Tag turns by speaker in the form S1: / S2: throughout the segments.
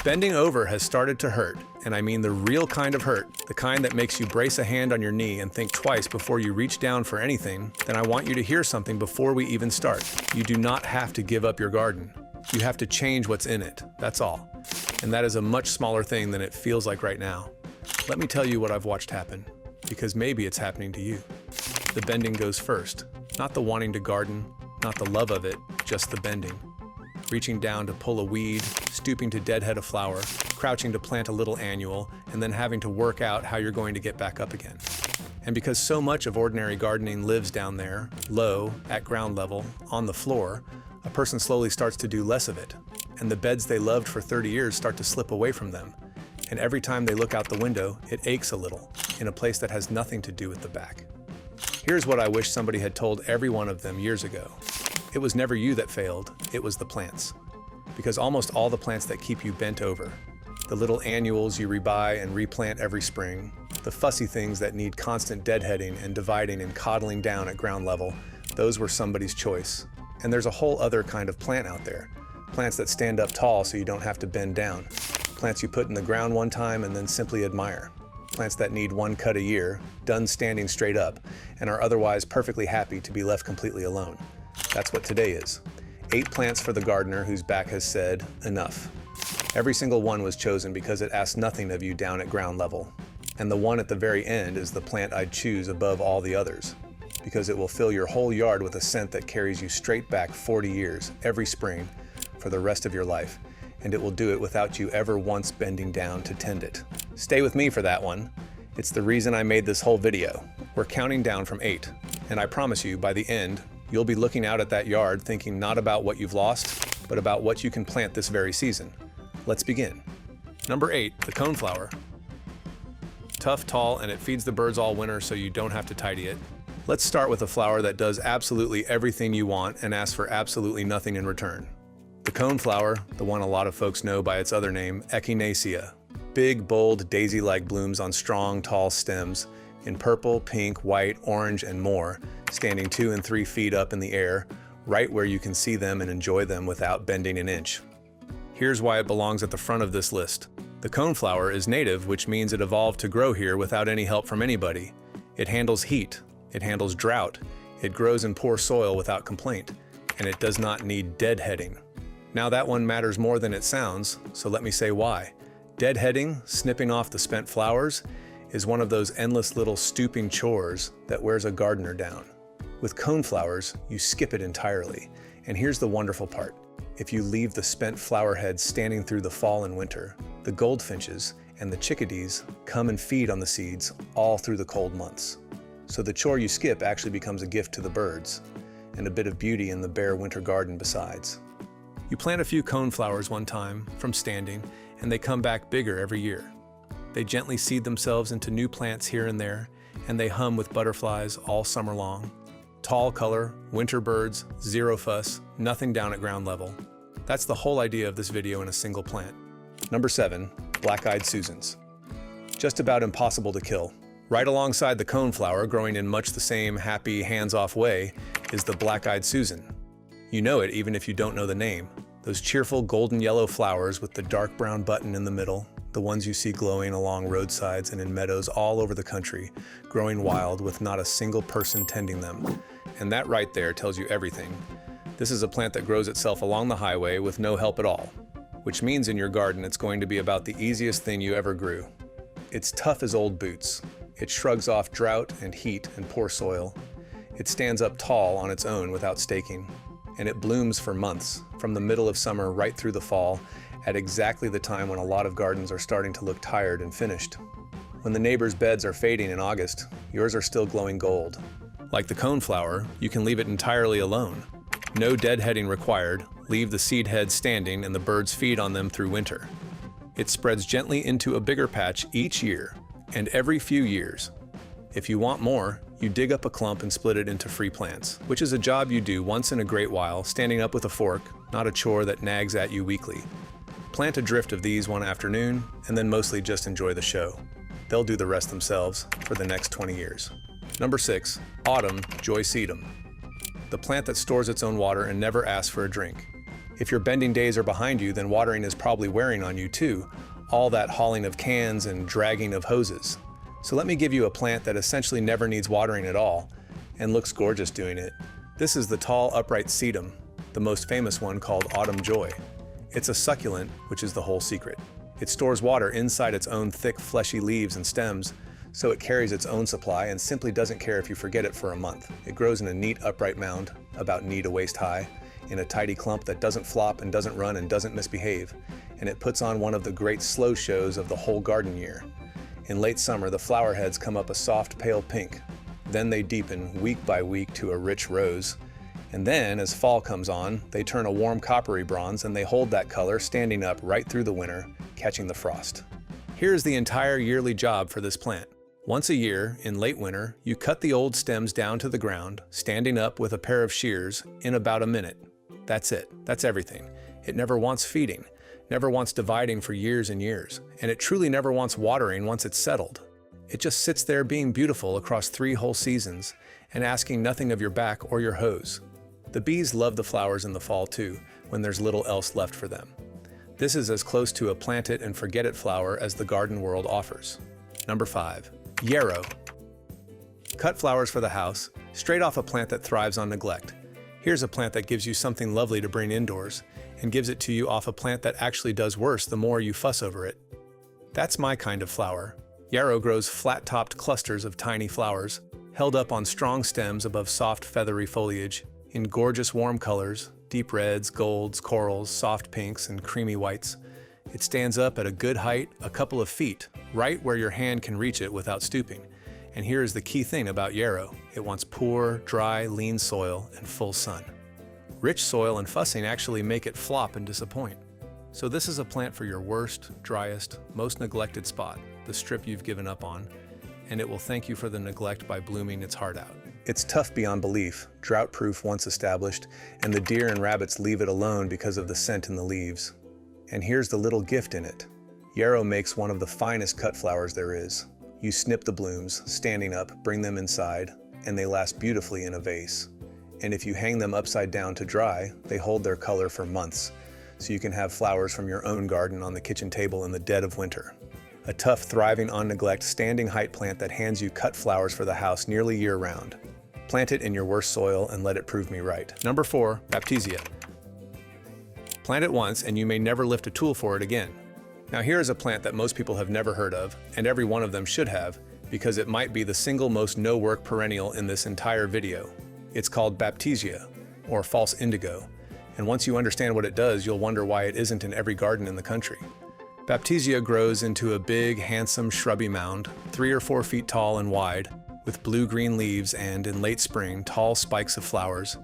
S1: Bending over has started to hurt, and I mean the real kind of hurt, the kind that makes you brace a hand on your knee and think twice before you reach down for anything. Then I want you to hear something before we even start. You do not have to give up your garden. You have to change what's in it, that's all. And that is a much smaller thing than it feels like right now. Let me tell you what I've watched happen, because maybe it's happening to you. The bending goes first, not the wanting to garden, not the love of it, just the bending. Reaching down to pull a weed, stooping to deadhead a flower, crouching to plant a little annual, and then having to work out how you're going to get back up again. And because so much of ordinary gardening lives down there, low, at ground level, on the floor, a person slowly starts to do less of it, and the beds they loved for 30 years start to slip away from them. And every time they look out the window, it aches a little, in a place that has nothing to do with the back. Here's what I wish somebody had told every one of them years ago. It was never you that failed, it was the plants. Because almost all the plants that keep you bent over, the little annuals you rebuy and replant every spring, the fussy things that need constant deadheading and dividing and coddling down at ground level, those were somebody's choice. And there's a whole other kind of plant out there. Plants that stand up tall so you don't have to bend down. Plants you put in the ground one time and then simply admire. Plants that need one cut a year, done standing straight up, and are otherwise perfectly happy to be left completely alone. That's what today is. 8 plants for the gardener whose back has said, enough. Every single one was chosen because it asks nothing of you down at ground level. And the one at the very end is the plant I'd choose above all the others, because it will fill your whole yard with a scent that carries you straight back 40 years, every spring, for the rest of your life. And it will do it without you ever once bending down to tend it. Stay with me for that one. It's the reason I made this whole video. We're counting down from 8, and I promise you, by the end, you'll be looking out at that yard thinking not about what you've lost, but about what you can plant this very season. Let's begin. Number 8, the coneflower. Tough, tall, and it feeds the birds all winter so you don't have to tidy it. Let's start with a flower that does absolutely everything you want and asks for absolutely nothing in return. The coneflower, the one a lot of folks know by its other name, Echinacea. Big, bold, daisy-like blooms on strong, tall stems, in purple, pink, white, orange, and more, standing 2 and 3 feet up in the air, right where you can see them and enjoy them without bending an inch. Here's why it belongs at the front of this list. The coneflower is native, which means it evolved to grow here without any help from anybody. It handles heat, it handles drought, it grows in poor soil without complaint, and it does not need deadheading. Now that one matters more than it sounds, so let me say why. Deadheading, snipping off the spent flowers, is one of those endless little stooping chores that wears a gardener down. With coneflowers, you skip it entirely. And here's the wonderful part. If you leave the spent flower heads standing through the fall and winter, the goldfinches and the chickadees come and feed on the seeds all through the cold months. So the chore you skip actually becomes a gift to the birds, and a bit of beauty in the bare winter garden besides. You plant a few coneflowers one time from standing, and they come back bigger every year. They gently seed themselves into new plants here and there, and they hum with butterflies all summer long. Tall color, winter birds, zero fuss, nothing down at ground level. That's the whole idea of this video in a single plant. Number 7, black-eyed Susans. Just about impossible to kill. Right alongside the coneflower, growing in much the same happy, hands-off way, is the black-eyed Susan. You know it even if you don't know the name. Those cheerful golden yellow flowers with the dark brown button in the middle, the ones you see glowing along roadsides and in meadows all over the country, growing wild with not a single person tending them. And that right there tells you everything. This is a plant that grows itself along the highway with no help at all, which means in your garden it's going to be about the easiest thing you ever grew. It's tough as old boots. It shrugs off drought and heat and poor soil. It stands up tall on its own without staking. And it blooms for months, from the middle of summer right through the fall, at exactly the time when a lot of gardens are starting to look tired and finished. When the neighbors' beds are fading in August, yours are still glowing gold. Like the coneflower, you can leave it entirely alone. No deadheading required, leave the seed heads standing and the birds feed on them through winter. It spreads gently into a bigger patch each year, and every few years. If you want more, you dig up a clump and split it into free plants, which is a job you do once in a great while, standing up with a fork, not a chore that nags at you weekly. Plant a drift of these one afternoon, and then mostly just enjoy the show. They'll do the rest themselves for the next 20 years. Number 6, Autumn Joy Sedum. The plant that stores its own water and never asks for a drink. If your bending days are behind you, then watering is probably wearing on you too, all that hauling of cans and dragging of hoses. So let me give you a plant that essentially never needs watering at all, and looks gorgeous doing it. This is the tall upright sedum, the most famous one called Autumn Joy. It's a succulent, which is the whole secret. It stores water inside its own thick, fleshy leaves and stems, so it carries its own supply and simply doesn't care if you forget it for a month. It grows in a neat upright mound, about knee to waist high, in a tidy clump that doesn't flop and doesn't run and doesn't misbehave, and it puts on one of the great slow shows of the whole garden year. In late summer, the flower heads come up a soft pale pink. Then they deepen week by week to a rich rose. And then, as fall comes on, they turn a warm coppery bronze and they hold that color standing up right through the winter, catching the frost. Here's the entire yearly job for this plant. Once a year, in late winter, you cut the old stems down to the ground, standing up with a pair of shears, in about a minute. That's it. That's everything. It never wants feeding, never wants dividing for years and years, and it truly never wants watering once it's settled. It just sits there being beautiful across 3 whole seasons and asking nothing of your back or your hose. The bees love the flowers in the fall too, when there's little else left for them. This is as close to a plant it and forget it flower as the garden world offers. Number 5. Yarrow. Cut flowers for the house, straight off a plant that thrives on neglect. Here's a plant that gives you something lovely to bring indoors, and gives it to you off a plant that actually does worse the more you fuss over it. That's my kind of flower. Yarrow grows flat-topped clusters of tiny flowers, held up on strong stems above soft feathery foliage, in gorgeous warm colors, deep reds, golds, corals, soft pinks, and creamy whites. It stands up at a good height, a couple of feet, right where your hand can reach it without stooping. And here is the key thing about yarrow. It wants poor, dry, lean soil and full sun. Rich soil and fussing actually make it flop and disappoint. So this is a plant for your worst, driest, most neglected spot, the strip you've given up on, and it will thank you for the neglect by blooming its heart out. It's tough beyond belief, drought-proof once established, and the deer and rabbits leave it alone because of the scent in the leaves. And here's the little gift in it. Yarrow makes one of the finest cut flowers there is. You snip the blooms, standing up, bring them inside, and they last beautifully in a vase. And if you hang them upside down to dry, they hold their color for months, so you can have flowers from your own garden on the kitchen table in the dead of winter. A tough, thriving on neglect, standing height plant that hands you cut flowers for the house nearly year-round. Plant it in your worst soil and let it prove me right. Number 4, Baptisia. Plant it once and you may never lift a tool for it again. Now here is a plant that most people have never heard of, and every one of them should have, because it might be the single most no-work perennial in this entire video. It's called Baptisia, or false indigo, and once you understand what it does, you'll wonder why it isn't in every garden in the country. Baptisia grows into a big, handsome, shrubby mound, 3 or 4 feet tall and wide, with blue-green leaves and, in late spring, tall spikes of flowers,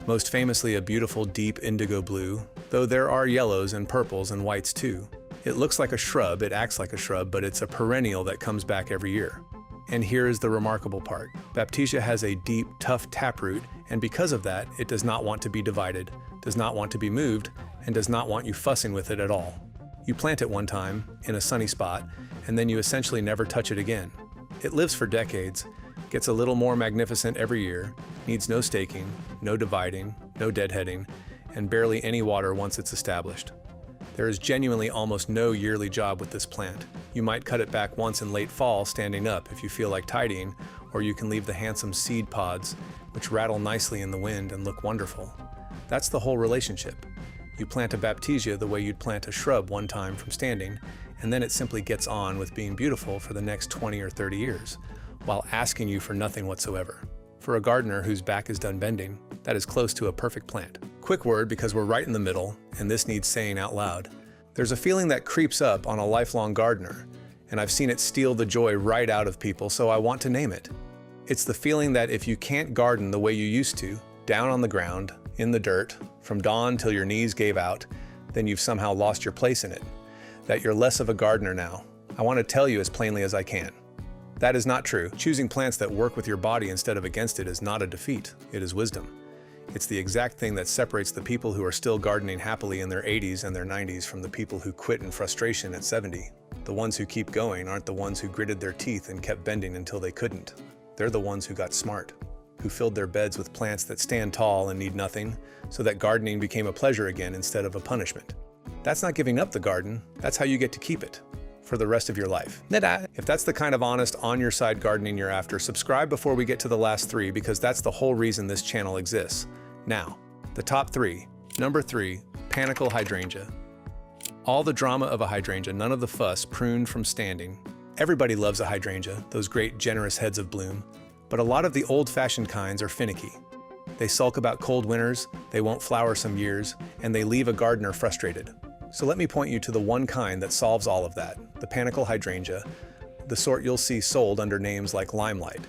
S1: most famously a beautiful deep indigo blue, though there are yellows and purples and whites too. It looks like a shrub, it acts like a shrub, but it's a perennial that comes back every year. And here is the remarkable part. Baptisia has a deep, tough taproot, and because of that, it does not want to be divided, does not want to be moved, and does not want you fussing with it at all. You plant it one time, in a sunny spot, and then you essentially never touch it again. It lives for decades, gets a little more magnificent every year, needs no staking, no dividing, no deadheading, and barely any water once it's established. There is genuinely almost no yearly job with this plant. You might cut it back once in late fall standing up if you feel like tidying, or you can leave the handsome seed pods, which rattle nicely in the wind and look wonderful. That's the whole relationship. You plant a Baptisia the way you'd plant a shrub one time from standing, and then it simply gets on with being beautiful for the next 20 or 30 years, while asking you for nothing whatsoever. For a gardener whose back is done bending, that is close to a perfect plant. Quick word, because we're right in the middle, and this needs saying out loud. There's a feeling that creeps up on a lifelong gardener, and I've seen it steal the joy right out of people, so I want to name it. It's the feeling that if you can't garden the way you used to, down on the ground, in the dirt, from dawn till your knees gave out, then you've somehow lost your place in it. That you're less of a gardener now. I want to tell you as plainly as I can. That is not true. Choosing plants that work with your body instead of against it is not a defeat, it is wisdom. It's the exact thing that separates the people who are still gardening happily in their 80s and their 90s from the people who quit in frustration at 70. The ones who keep going aren't the ones who gritted their teeth and kept bending until they couldn't. They're the ones who got smart, who filled their beds with plants that stand tall and need nothing, so that gardening became a pleasure again instead of a punishment. That's not giving up the garden, that's how you get to keep it for the rest of your life. If that's the kind of honest, on-your-side gardening you're after, subscribe before we get to the last three, because that's the whole reason this channel exists. Now, the top three. Number 3, Panicle Hydrangea. All the drama of a hydrangea, none of the fuss, pruned from standing. Everybody loves a hydrangea, those great generous heads of bloom, but a lot of the old-fashioned kinds are finicky. They sulk about cold winters, they won't flower some years, and they leave a gardener frustrated. So let me point you to the one kind that solves all of that, the Panicle Hydrangea, the sort you'll see sold under names like Limelight.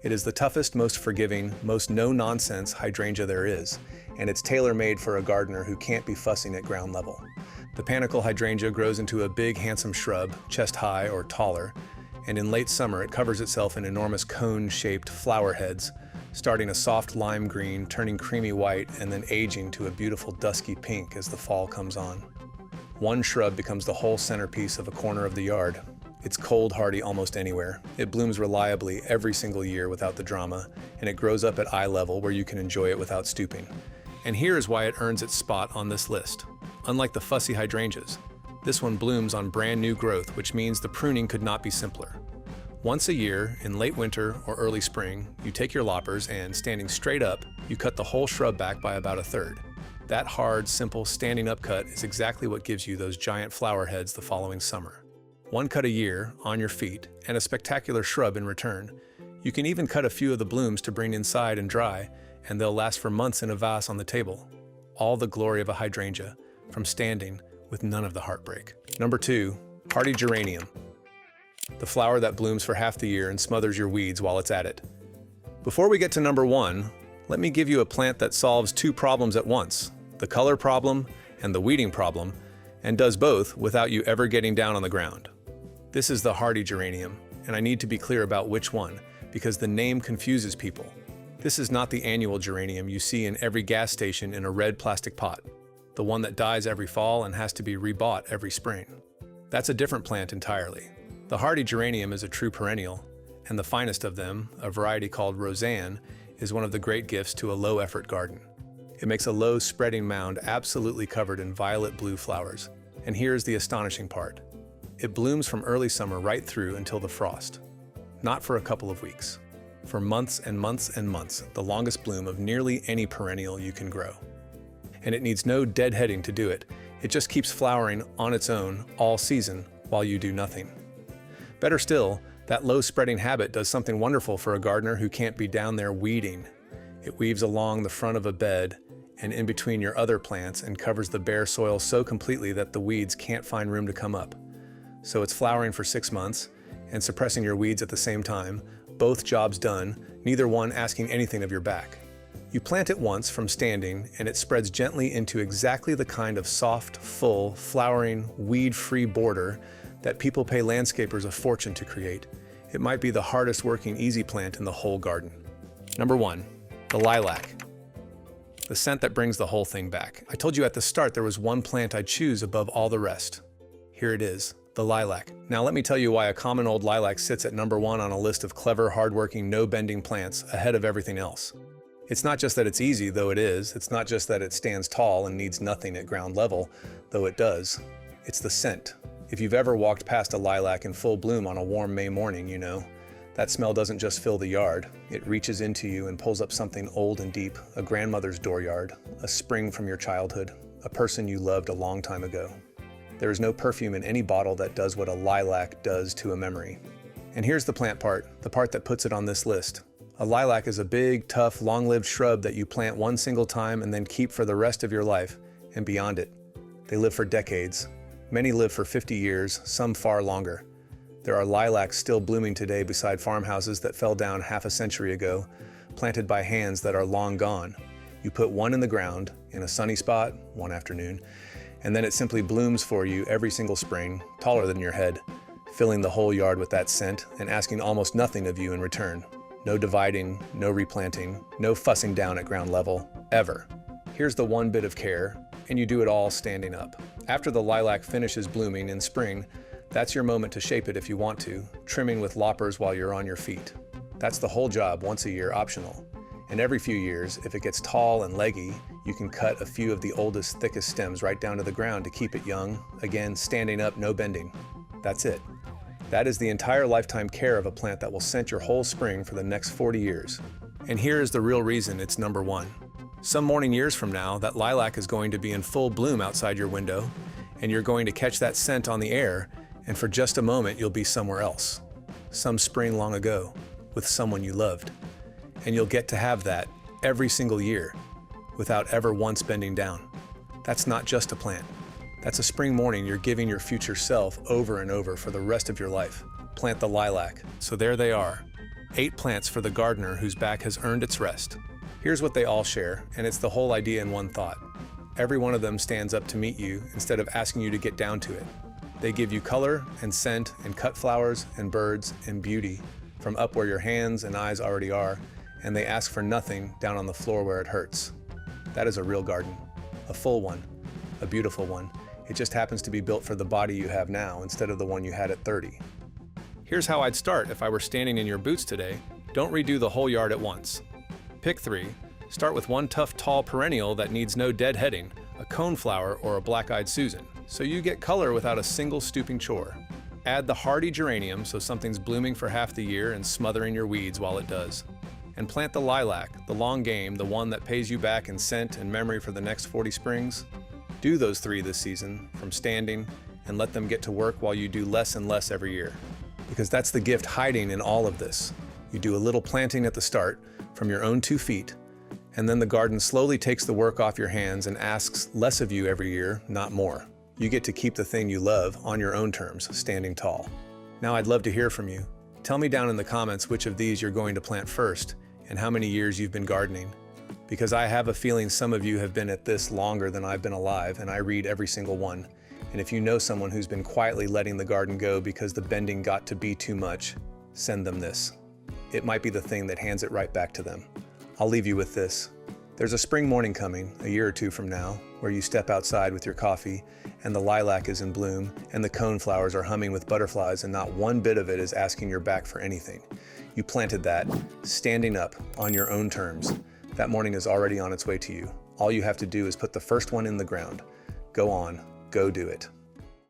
S1: It is the toughest, most forgiving, most no-nonsense hydrangea there is, and it's tailor-made for a gardener who can't be fussing at ground level. The Panicle Hydrangea grows into a big, handsome shrub, chest-high or taller, and in late summer it covers itself in enormous cone-shaped flower heads, starting a soft lime green, turning creamy white, and then aging to a beautiful dusky pink as the fall comes on. One shrub becomes the whole centerpiece of a corner of the yard. It's cold hardy almost anywhere. It blooms reliably every single year without the drama, and it grows up at eye level where you can enjoy it without stooping. And here is why it earns its spot on this list. Unlike the fussy hydrangeas, this one blooms on brand new growth, which means the pruning could not be simpler. Once a year, in late winter or early spring, you take your loppers and, standing straight up, you cut the whole shrub back by about a third. That hard, simple, standing up cut is exactly what gives you those giant flower heads the following summer. One cut a year, on your feet, and a spectacular shrub in return. You can even cut a few of the blooms to bring inside and dry, and they'll last for months in a vase on the table. All the glory of a hydrangea, from standing, with none of the heartbreak. Number 2, hardy geranium. The flower that blooms for half the year and smothers your weeds while it's at it. Before we get to number 1, let me give you a plant that solves two problems at once, the color problem and the weeding problem, and does both without you ever getting down on the ground. This is the hardy geranium, and I need to be clear about which one, because the name confuses people. This is not the annual geranium you see in every gas station in a red plastic pot, the one that dies every fall and has to be rebought every spring. That's a different plant entirely. The hardy geranium is a true perennial, and the finest of them, a variety called Rozanne, is one of the great gifts to a low-effort garden. It makes a low, spreading mound absolutely covered in violet-blue flowers. And here's the astonishing part. It blooms from early summer right through until the frost. Not for a couple of weeks. For months and months and months, the longest bloom of nearly any perennial you can grow. And it needs no deadheading to do it. It just keeps flowering on its own all season while you do nothing. Better still, that low spreading habit does something wonderful for a gardener who can't be down there weeding. It weaves along the front of a bed and in between your other plants and covers the bare soil so completely that the weeds can't find room to come up. So it's flowering for 6 months and suppressing your weeds at the same time, both jobs done, neither one asking anything of your back. You plant it once from standing and it spreads gently into exactly the kind of soft, full, flowering, weed-free border that people pay landscapers a fortune to create. It might be the hardest working easy plant in the whole garden. Number 1, the lilac. The scent that brings the whole thing back. I told you at the start there was one plant I'd choose above all the rest. Here it is, the lilac. Now let me tell you why a common old lilac sits at number 1 on a list of clever, hardworking, no-bending plants ahead of everything else. It's not just that it's easy, though it is. It's not just that it stands tall and needs nothing at ground level, though it does. It's the scent. If you've ever walked past a lilac in full bloom on a warm May morning, you know. That smell doesn't just fill the yard. It reaches into you and pulls up something old and deep, a grandmother's dooryard, a spring from your childhood, a person you loved a long time ago. There is no perfume in any bottle that does what a lilac does to a memory. And here's the plant part, the part that puts it on this list. A lilac is a big, tough, long-lived shrub that you plant one single time and then keep for the rest of your life and beyond it. They live for decades. Many live for 50 years, some far longer. There are lilacs still blooming today beside farmhouses that fell down half a century ago, planted by hands that are long gone. You put one in the ground, in a sunny spot, one afternoon, and then it simply blooms for you every single spring, taller than your head, filling the whole yard with that scent and asking almost nothing of you in return. No dividing, no replanting, no fussing down at ground level, ever. Here's the one bit of care, and you do it all standing up. After the lilac finishes blooming in spring, that's your moment to shape it if you want to, trimming with loppers while you're on your feet. That's the whole job, once a year, optional. And every few years, if it gets tall and leggy, you can cut a few of the oldest, thickest stems right down to the ground to keep it young, again, standing up, no bending. That's it. That is the entire lifetime care of a plant that will scent your whole spring for the next 40 years. And here is the real reason it's number one. Some morning years from now, that lilac is going to be in full bloom outside your window, and you're going to catch that scent on the air, and for just a moment you'll be somewhere else. Some spring long ago, with someone you loved. And you'll get to have that every single year, without ever once bending down. That's not just a plant. That's a spring morning you're giving your future self over and over for the rest of your life. Plant the lilac. So there they are. 8 plants for the gardener whose back has earned its rest. Here's what they all share, and it's the whole idea in one thought. Every one of them stands up to meet you instead of asking you to get down to it. They give you color and scent and cut flowers and birds and beauty from up where your hands and eyes already are, and they ask for nothing down on the floor where it hurts. That is a real garden. A full one. A beautiful one. It just happens to be built for the body you have now instead of the one you had at 30. Here's how I'd start if I were standing in your boots today. Don't redo the whole yard at once. Pick 3. Start with one tough, tall perennial that needs no deadheading, a coneflower or a black-eyed Susan, so you get color without a single stooping chore. Add the hardy geranium so something's blooming for half the year and smothering your weeds while it does. And plant the lilac, the long game, the one that pays you back in scent and memory for the next 40 springs. Do those 3 this season, from standing, and let them get to work while you do less and less every year. Because that's the gift hiding in all of this. You do a little planting at the start, from your own 2 feet, and then the garden slowly takes the work off your hands and asks less of you every year, not more. You get to keep the thing you love on your own terms, standing tall. Now I'd love to hear from you. Tell me down in the comments which of these you're going to plant first, and how many years you've been gardening. Because I have a feeling some of you have been at this longer than I've been alive, and I read every single one. And if you know someone who's been quietly letting the garden go because the bending got to be too much, send them this. It might be the thing that hands it right back to them. I'll leave you with this. There's a spring morning coming, a year or 2 from now, where you step outside with your coffee, and the lilac is in bloom, and the coneflowers are humming with butterflies, and not one bit of it is asking your back for anything. You planted that, standing up, on your own terms. That morning is already on its way to you. All you have to do is put the first one in the ground. Go on, go do it.